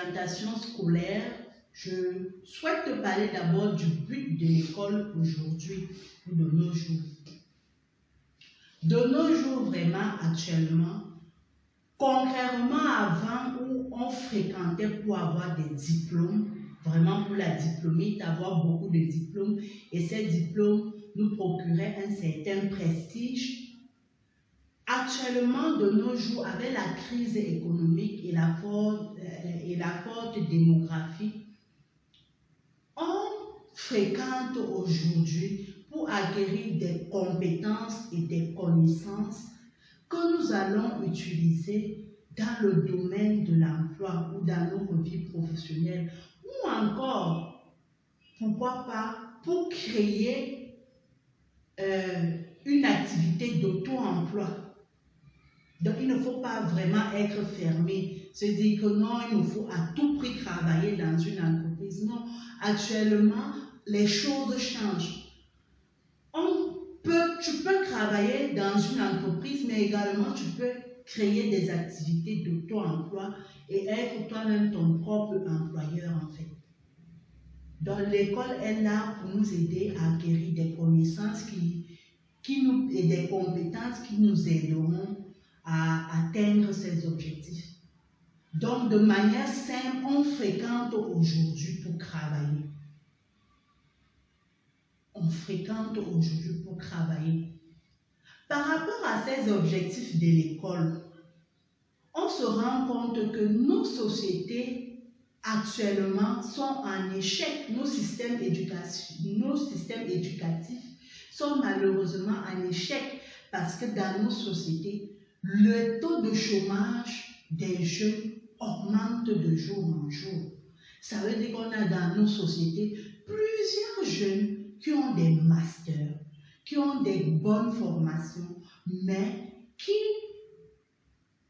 l'orientation scolaire, je souhaite te parler d'abord du but de l'école aujourd'hui ou de nos jours. De nos jours, vraiment, actuellement, contrairement à avant où on fréquentait pour avoir des diplômes, vraiment pour la diplômite, avoir beaucoup de diplômes, et ces diplômes nous procuraient un certain prestige. Actuellement, de nos jours, avec la crise économique et la forte démographie, on fréquente aujourd'hui pour acquérir des compétences et des connaissances que nous allons utiliser dans le domaine de l'emploi ou dans notre vie professionnelle, ou encore, pourquoi pas, pour créer une activité d'auto-emploi. Donc, il ne faut pas vraiment être fermé, se dire que non, il nous faut à tout prix travailler dans une entreprise. Non, actuellement, les choses changent. Tu peux travailler dans une entreprise, mais également tu peux créer des activités d'auto-emploi et être toi-même ton propre employeur en fait. Donc, l'école est là pour nous aider à acquérir des connaissances et des compétences qui nous aideront à atteindre ces objectifs. Donc, de manière simple, on fréquente aujourd'hui pour travailler. On fréquente aujourd'hui pour travailler. Par rapport à ces objectifs de l'école, on se rend compte que nos sociétés actuellement sont en échec. Nos systèmes éducatifs sont malheureusement en échec parce que dans nos sociétés, le taux de chômage des jeunes augmente de jour en jour. Ça veut dire qu'on a dans nos sociétés plusieurs jeunes qui ont des masters, qui ont des bonnes formations, mais qui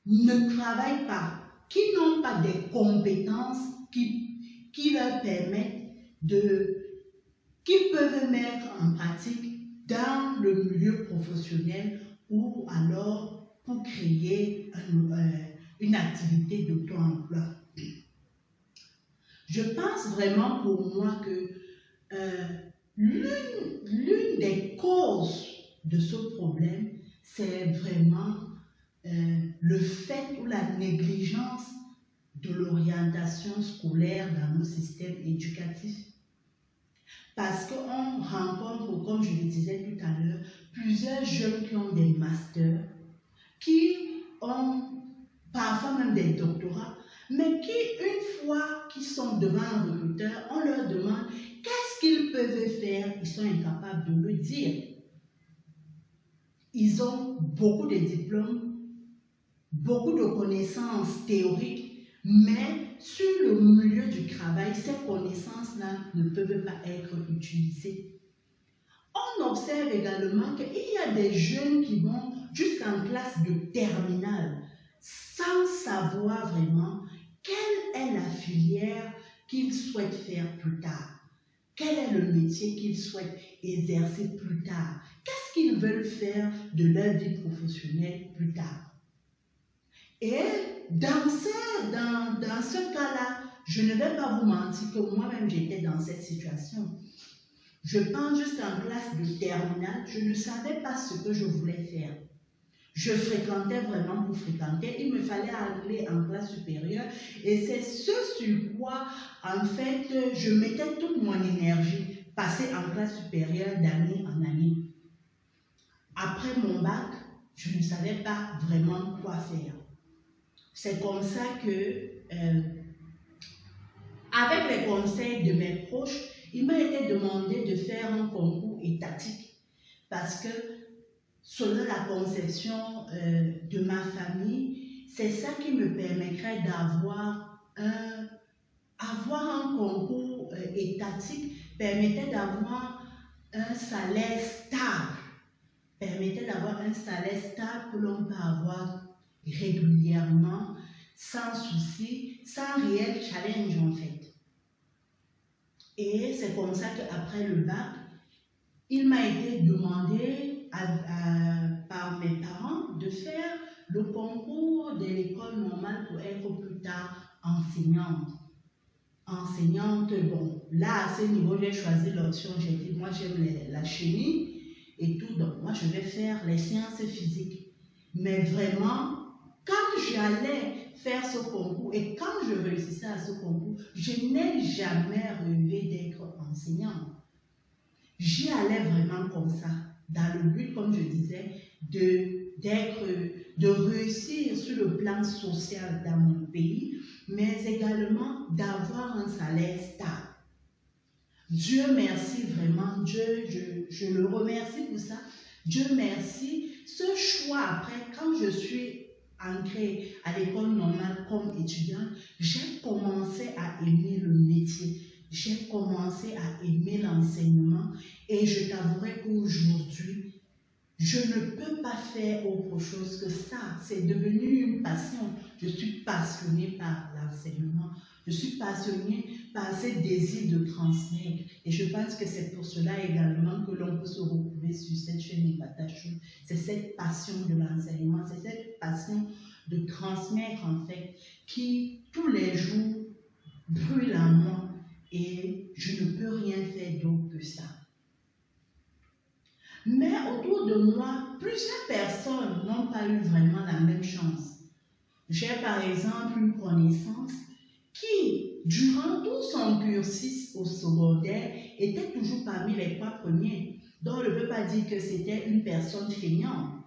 ne travaillent pas, qui n'ont pas des compétences qui leur permettent qu'ils peuvent mettre en pratique dans le milieu professionnel ou alors pour créer une activité d'auto-emploi. Je pense vraiment pour moi que l'une des causes de ce problème, c'est vraiment le fait ou la négligence de l'orientation scolaire dans nos systèmes éducatifs. Parce qu'on rencontre, comme je le disais tout à l'heure, plusieurs jeunes qui ont des masters, qui ont parfois même des doctorats, mais qui, une fois qu'ils sont devant un recruteur, on leur demande qu'est-ce qu'ils peuvent faire, ils sont incapables de le dire. Ils ont beaucoup de diplômes, beaucoup de connaissances théoriques, mais sur le milieu du travail, ces connaissances-là ne peuvent pas être utilisées. On observe également qu'il y a des jeunes qui vont jusqu'en classe de terminale sans savoir vraiment quelle est la filière qu'ils souhaitent faire plus tard. Quel est le métier qu'ils souhaitent exercer plus tard? Qu'est-ce qu'ils veulent faire de leur vie professionnelle plus tard? Et dans ce cas-là, je ne vais pas vous mentir que moi-même j'étais dans cette situation. Je pense jusqu'en classe de terminale, je ne savais pas ce que je voulais faire. Je fréquentais vraiment pour fréquenter, il me fallait aller en classe supérieure et c'est ce sur quoi, en fait, je mettais toute mon énergie, passer en classe supérieure d'année en année. Après mon bac, je ne savais pas vraiment quoi faire. C'est comme ça que, avec les conseils de mes proches, il m'a été demandé de faire un concours étatique parce que selon la conception de ma famille, c'est ça qui me permettrait d'avoir un concours étatique, permettait d'avoir un salaire stable, que l'on peut avoir régulièrement, sans souci, sans réel challenge en fait. Et c'est comme ça qu'après le bac, il m'a été demandé par mes parents de faire le concours de l'école normale pour être plus tard enseignante. enseignante. Bon, là, à ce niveau, j'ai choisi l'option, j'ai dit, moi, j'aime la chimie et tout, donc moi, je vais faire les sciences physiques. Mais vraiment, quand j'allais faire ce concours et quand je réussissais à ce concours, je n'ai jamais rêvé d'être enseignante. J'y allais vraiment comme ça, dans le but, comme je disais, de réussir sur le plan social dans mon pays, mais également d'avoir un salaire stable. Dieu merci vraiment, je le remercie pour ça. Dieu merci. Ce choix après, quand je suis entrée à l'école normale comme étudiante, j'ai commencé à aimer le métier. J'ai commencé à aimer l'enseignement et je t'avouerai qu'aujourd'hui, je ne peux pas faire autre chose que ça. C'est devenu une passion. Je suis passionnée par l'enseignement. Je suis passionnée par ce désir de transmettre. Et je pense que c'est pour cela également que l'on peut se retrouver sur cette chaîne Ipatacho. C'est cette passion de l'enseignement, c'est cette passion de transmettre en fait, qui tous les jours brûle en moi. Et je ne peux rien faire d'autre que ça. Mais autour de moi, plusieurs personnes n'ont pas eu vraiment la même chance. J'ai par exemple une connaissance qui, durant tout son cursus au secondaire, était toujours parmi les 3 premiers. Donc, je ne peux pas dire que c'était une personne feignante.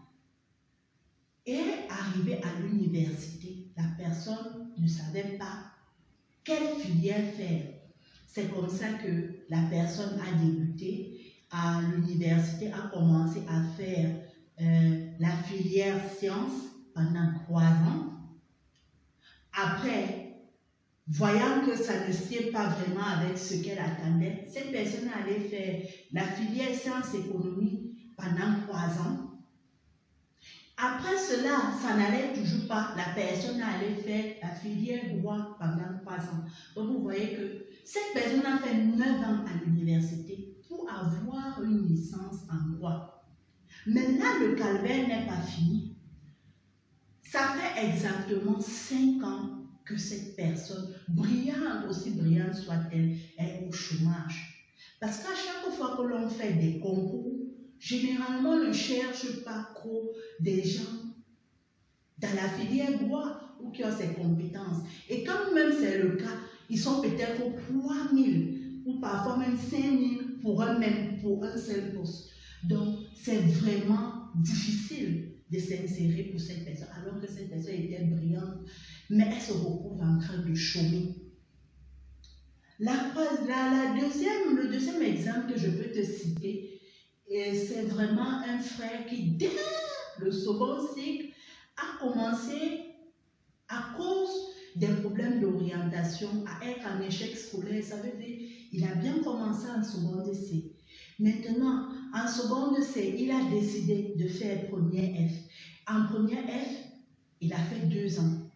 Et arrivée à l'université, la personne ne savait pas quelle filière faire. C'est comme ça que la personne a débuté à l'université, a commencé à faire la filière sciences pendant 3 ans. Après, voyant que ça ne sied pas vraiment avec ce qu'elle attendait, cette personne allait faire la filière sciences économie pendant 3 ans. Après cela, ça n'allait toujours pas. La personne allait faire la filière droit pendant 3 ans. Donc vous voyez que cette personne a fait 9 ans à l'université pour avoir une licence en droit. Mais là, le calvaire n'est pas fini. Ça fait exactement 5 ans que cette personne, brillante, aussi brillante soit-elle, est au chômage. Parce qu'à chaque fois que l'on fait des concours, généralement, on ne cherche pas trop des gens dans la filière droit ou qui ont ces compétences. Et quand même c'est le cas, ils sont peut-être 3000 ou parfois même 5000 pour un seul poste. Donc, c'est vraiment difficile de s'insérer pour cette personne, alors que cette personne était brillante, mais elle se retrouve en train de chômer. Le deuxième exemple que je peux te citer, c'est vraiment un frère qui, dès le second cycle, a commencé, à cause des problèmes d'orientation, à être en échec scolaire. Ça veut dire qu'il a bien commencé en seconde C. Maintenant, en seconde C, il a décidé de faire première F. En première F, il a fait 2 ans.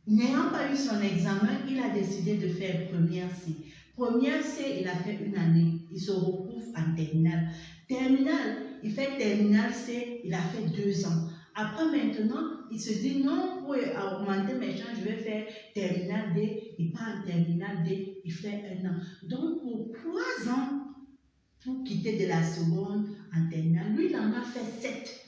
N'ayant pas eu son examen, il a décidé de faire première C. Première C, il a fait 1 année. Il se retrouve en terminale. Terminale, il fait terminale C, il a fait 2 ans. Après maintenant, il se dit non, pour augmenter mes chances, je vais faire terminale D. Il part en terminale D, il fait 1 an. Donc pour 3 ans, pour quitter de la seconde en terminale, lui, il en a fait 7.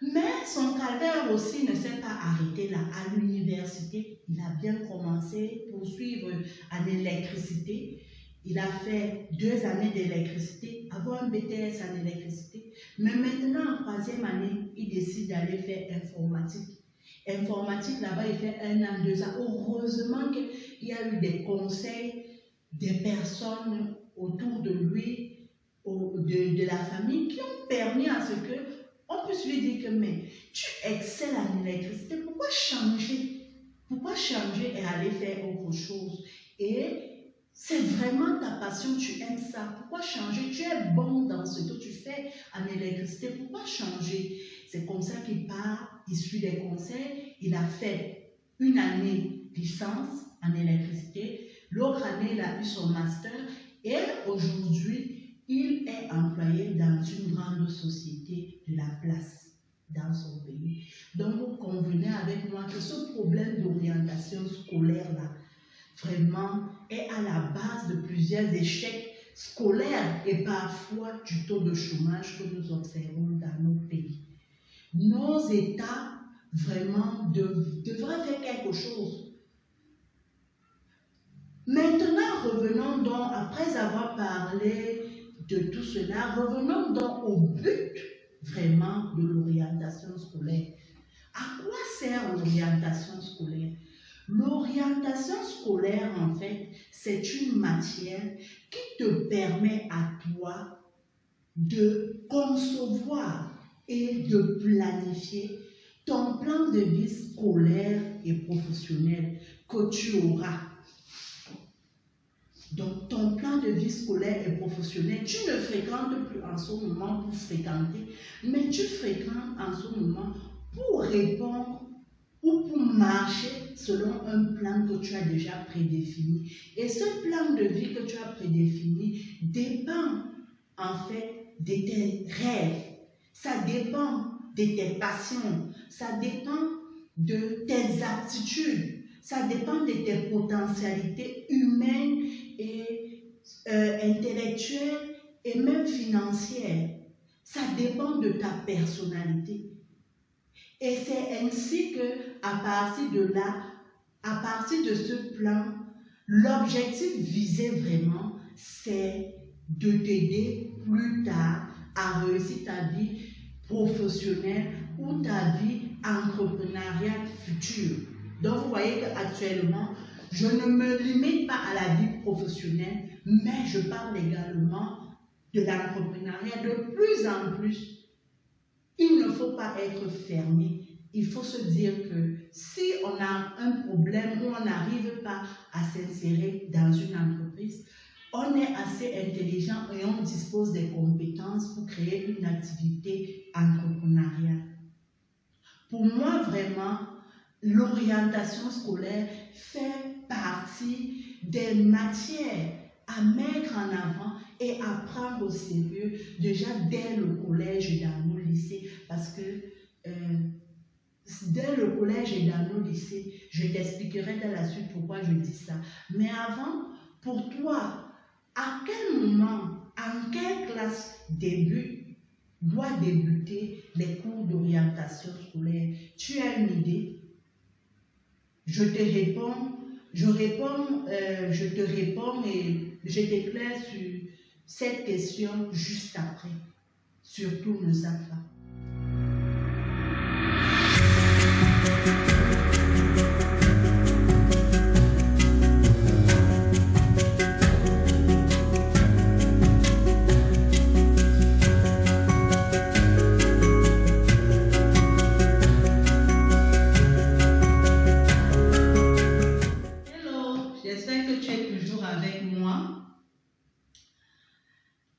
Mais son calvaire aussi ne s'est pas arrêté là. À l'université, il a bien commencé pour suivre en électricité. Il a fait 2 années d'électricité, avoir un BTS en électricité. Mais maintenant, en 3e année, il décide d'aller faire informatique. Informatique, là-bas, il fait 1 an, 2 ans. Heureusement qu'il y a eu des conseils des personnes autour de lui, de la famille, qui ont permis à ce que on puisse lui dire que mais tu excelles en électricité, pourquoi changer? Pourquoi changer et aller faire autre chose? Et c'est vraiment ta passion, tu aimes ça. Pourquoi changer? Tu es bon dans ce que tu fais en électricité, pourquoi changer? C'est comme ça qu'il part, il suit des conseils, il a fait 1 année licence en électricité, l'autre année il a eu son master et aujourd'hui il est employé dans une grande société de la place dans son pays. Donc, vous convenez avec moi que ce problème d'orientation scolaire-là, vraiment est à la base de plusieurs échecs scolaires et parfois du taux de chômage que nous observons dans nos pays. Nos États vraiment devraient faire quelque chose. Maintenant, revenons donc, après avoir parlé de tout cela, revenons donc au but vraiment de l'orientation scolaire. À quoi sert l'orientation scolaire? L'orientation scolaire, en fait, c'est une matière qui te permet à toi de concevoir et de planifier ton plan de vie scolaire et professionnel que tu auras. Donc, ton plan de vie scolaire et professionnel, tu ne fréquentes plus en ce moment pour fréquenter, mais tu fréquentes en ce moment pour répondre ou pour marcher selon un plan que tu as déjà prédéfini. Et ce plan de vie que tu as prédéfini dépend en fait de tes rêves, ça dépend de tes passions, ça dépend de tes aptitudes, ça dépend de tes potentialités humaines et intellectuelles et même financières. Ça dépend de ta personnalité. Et c'est ainsi que, à partir de là, à partir de ce plan, l'objectif visé vraiment, c'est de t'aider plus tard à réussir ta vie professionnelle ou ta vie entrepreneuriale future. Donc, vous voyez qu'actuellement, je ne me limite pas à la vie professionnelle, mais je parle également de l'entrepreneuriat de plus en plus. Il ne faut pas être fermé. Il faut se dire que si on a un problème ou on n'arrive pas à s'insérer dans une entreprise, on est assez intelligent et on dispose des compétences pour créer une activité entrepreneuriale. Pour moi, vraiment, l'orientation scolaire fait partie des matières à mettre en avant et à prendre au sérieux déjà dès le collège et dans nos lycées, parce que dès le collège et dans nos lycées, je t'expliquerai dans la suite pourquoi je dis ça. Mais avant, pour toi, à quel moment, en quelle classe doit débuter les cours d'orientation scolaire? Tu as une idée? Je te réponds et je t'éclaire sur cette question juste après. Surtout ne zappe pas.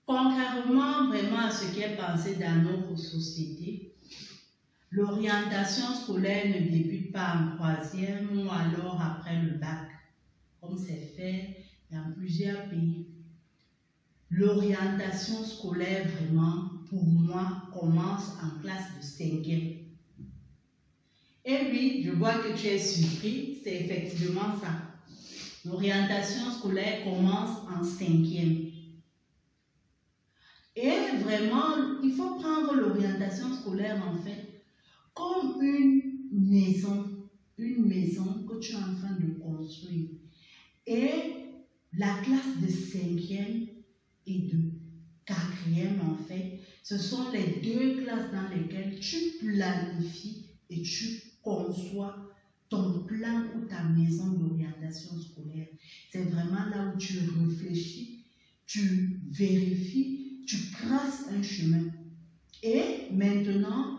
Contrairement vraiment à ce qui est pensé dans notre société, l'orientation scolaire ne débute pas en troisième ou alors après le bac, comme c'est fait dans plusieurs pays. L'orientation scolaire, vraiment, pour moi, commence en classe de 5e. Et oui, je vois que tu es surpris, c'est effectivement ça. L'orientation scolaire commence en 5e. Et vraiment, il faut prendre l'orientation scolaire en fait comme une maison que tu es en train de construire. Et la classe de 5e et de 4e en fait, ce sont les deux classes dans lesquelles tu planifies et tu conçois ton plan ou ta maison d'orientation scolaire. C'est vraiment là où tu réfléchis, tu vérifies, tu traces un chemin. Et maintenant,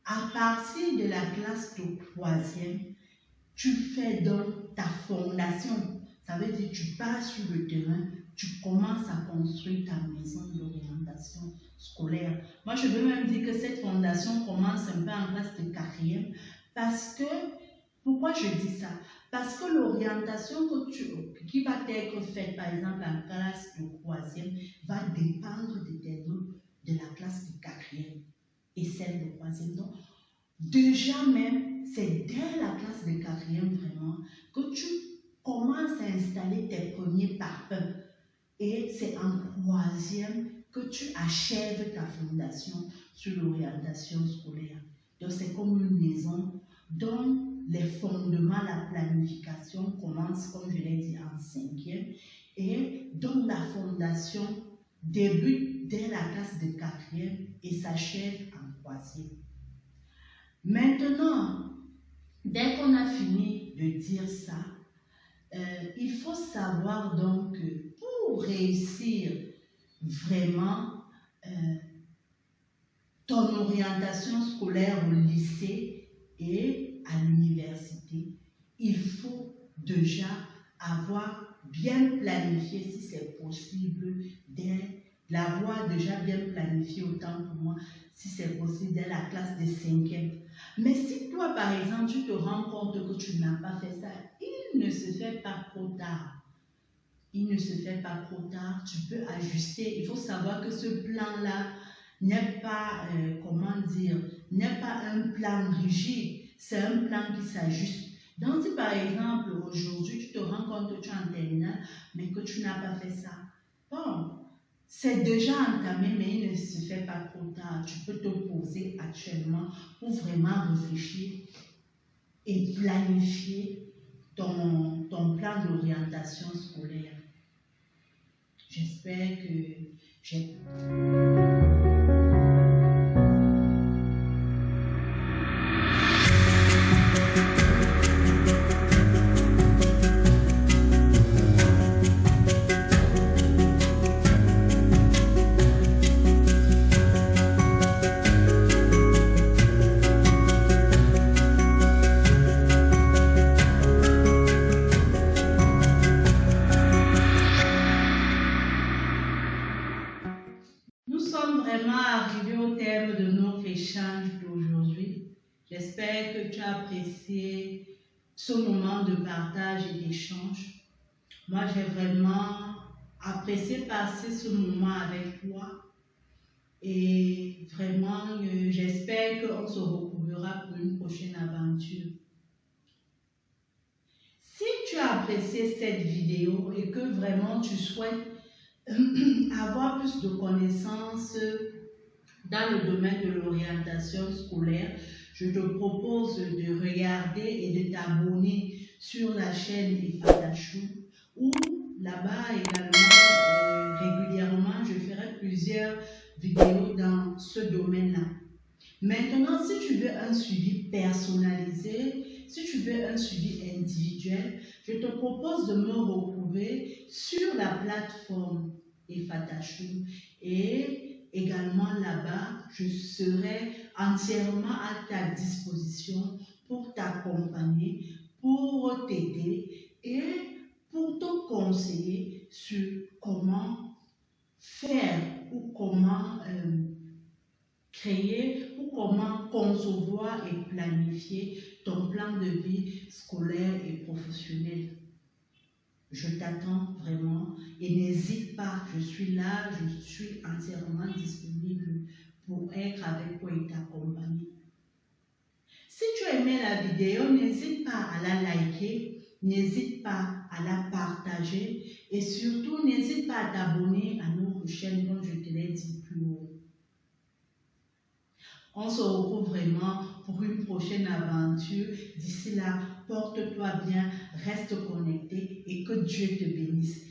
à partir de la classe de 3e, tu fais donc ta fondation. Ça veut dire que tu pars sur le terrain, tu commences à construire ta maison d'orientation scolaire. Moi, je veux même dire que cette fondation commence un peu en classe de 4e parce que, pourquoi je dis ça? Parce que l'orientation qui va être faite, par exemple, en classe de 3e, va dépendre de tes notes de la classe de 4e et celle de 3e. Donc, déjà même, c'est dès la classe de 4e vraiment que tu commences à tes premiers parfums. Et c'est en troisième que tu achèves ta fondation sur l'orientation scolaire. Donc c'est comme une maison dont les fondements, la planification commence, comme je l'ai dit, en cinquième, et dont la fondation débute dès la classe de quatrième et s'achève en troisième. Maintenant, dès qu'on a fini de dire ça, il faut savoir donc que pour réussir vraiment ton orientation scolaire au lycée et à l'université, il faut déjà avoir bien planifié, si c'est possible, l'avoir déjà bien planifié, autant pour moi, si c'est possible, dès la classe de cinquième. Mais si toi, par exemple, tu te rends compte que tu n'as pas fait ça, il ne se fait pas trop tard. Il ne se fait pas trop tard, tu peux ajuster. Il faut savoir que ce plan-là n'est pas, n'est pas un plan rigide, c'est un plan qui s'ajuste. Donc si par exemple, aujourd'hui, tu te rends compte que tu es en terminale, mais que tu n'as pas fait ça, bon, c'est déjà entamé, mais il ne se fait pas trop tard. Tu peux te poser actuellement pour vraiment réfléchir et planifier ton plan d'orientation scolaire. J'espère que j'ai... J'espère que tu as apprécié ce moment de partage et d'échange. Moi, j'ai vraiment apprécié passer ce moment avec toi. Et vraiment, j'espère qu'on se retrouvera pour une prochaine aventure. Si tu as apprécié cette vidéo et que vraiment tu souhaites avoir plus de connaissances dans le domaine de l'orientation scolaire, je te propose de regarder et de t'abonner sur la chaîne Ifatachou, où là-bas également, régulièrement, je ferai plusieurs vidéos dans ce domaine-là. Maintenant, si tu veux un suivi personnalisé, si tu veux un suivi individuel, je te propose de me retrouver sur la plateforme Ifatachou et également là-bas, je serai entièrement à ta disposition pour t'accompagner, pour t'aider et pour te conseiller sur comment faire ou comment créer ou comment concevoir et planifier ton plan de vie scolaire et professionnel. Je t'attends vraiment et n'hésite pas, je suis là, je suis entièrement disponible pour être avec toi et t'accompagner. Si tu as aimé la vidéo, n'hésite pas à la liker, n'hésite pas à la partager et surtout n'hésite pas à t'abonner à notre chaîne comme je te l'ai dit plus haut. On se retrouve vraiment pour une prochaine aventure. D'ici là, porte-toi bien, reste connecté et que Dieu te bénisse.